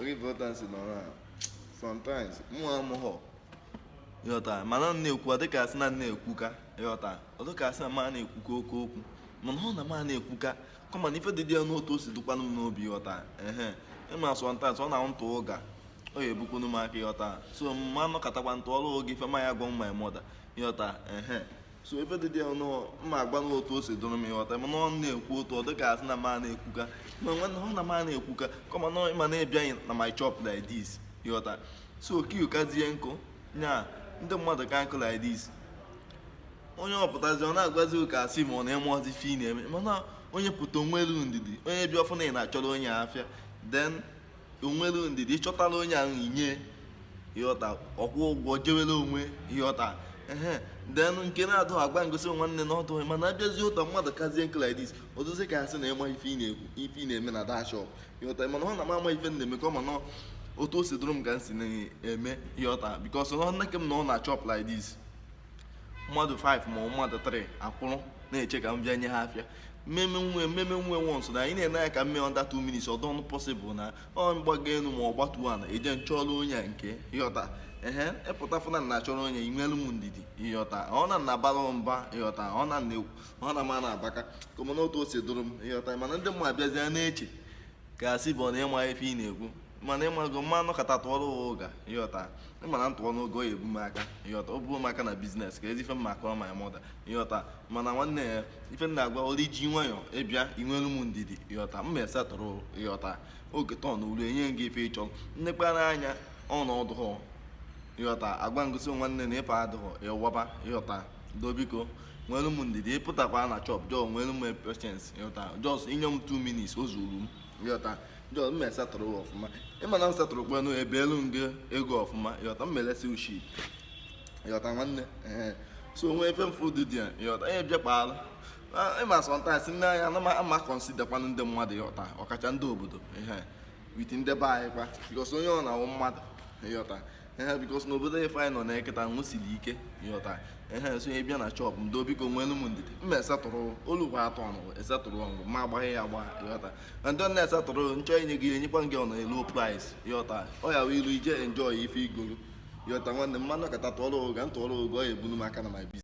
Importance nọ na sometimes mụ amụghọ ịghọta mana na-ekwu dịka asị na na-ekwuka ịghọta ọ dịka asị na ma na-ekwuka oke okwu mana ọ na ma na-ekwuka kọma na ife dị dị ya n'otu o si dịkwanụ m n'obi ịghọta ịma sometimes ọ na-ntụ ụga ọ ya ebukwunu m aka ịghọta so mma nọkọtakwa ntụ ọrụ oge ife ma ya gwa my mother ịghọta so ife dị dị ya mma agba n'otu o si dụrụ m ịghọta mana ọ na-ekwu otu ọ dịka asị na ma na-ekwuka ma nwanne ọ na ma na-ekwuka kọma na ịma na-ebiaghị na my chop like this ịghọta so kiukazie nkụ nya ndị mmadụ ka nkụ like this onye ọpụtazi ọ na-agwazi ụka asị ma ọ na-eme ife ị na-eme mana onye pụta onwelu ndidi onye bịa ọfụ na ị na-achọrọ onye afịa then onwelu ndidi ịchọtala onye ahụ inye ịghọta ọkwụ ụgwọ jewere onwe ịghọta then nke na-adụ agba ngosi nwanne na ọdụ mana abịazi ụtọ mmadụ kazie nkụ like this odozi ka asị na ịma ife ị na-eme na dashọp ịghọta mana ọ na-ama ife m na-eme ka ọ mana otu o si dụrụ m ka m si na-eme ịghọta bikos na nneke m na ọ na-achọp like this mmadụ 5 ma mmadụ 3 akwụrụ na-eche ka m bịa nye ha afịa mmemme nwe wons na anyị na-ene ya ka mme under 2 minutes ọ dọnụ possible na ọ mgbago elu ma ọ gbatuo ana eje nchọrọ onye nke ịghọta ịpụtafụna na achọrọ onye inwelu m ndidi ịghọta ọ na na-abara mba ịghọta ọ na ma na-abaka kọmana otu o si dụrụ m ịghọta mana ndị mma abịazie na-eche ka asị bụ na ịma ife ị na-ekwu mana ịmago mma nọkọta tụọrọ ụga ịghọta ịmana ntụọ n'oge ọ ebu m aka ịghọta ọ bụ m aka na biznes ka ezi ife mma akọrọ my mother ịghọta mana nwanne ya ife na-agwa ọrụ iji nwayọ ịbịa inwelu m ndidi ịghọta mma esetụrụ ịghọta oge tọ na uru enye gị ife ịchọ nnekpara anya ọnọdụ họ ịghọta agwa ngosi nwanne na ịfa adịghọ ịwaba ịghọta dobiko nwelu m ndidi ịpụtakwa na chọp jọ nwelu m patience ịghọta jos inye m 2 minutes o zuru m ịghọta jọ m esatụrụ ọfụma ịmana m satụrụ kwanụ ebeelu m gị ego ọfụma ịghọta m melesi ushi ịghọta nwanne so onwe efe mfu dị ya ịghọta ihe bịa kpaala ịma sọntansị nne anya ama kọnsidakwanụ ndị mmadụ ịghọta ọkacha ndị obodo witi ndị be anyị kwa bikos onye ọ na-awụ mmadụ ịghọta bikos n'obodo efe anyị nọ na eketa nwụsiri ike ịghọta so ihe bịa na chọp m doo biko nwelu m ndidi mma esatụrụ olukwa atọ ọnụ esatụrụ ọnụ ma agbaghị ya agba ịghọta na ndị ọ na-esatụrụ nchọ inye gị enyekwa gị ọ na low price ịghọta ọ ya wee ilu ije enjoy ife igolu ịghọta nwanne mmanụ kata tụọrọ oge ntụọrọ oge ọ ya ebunu m aka na my business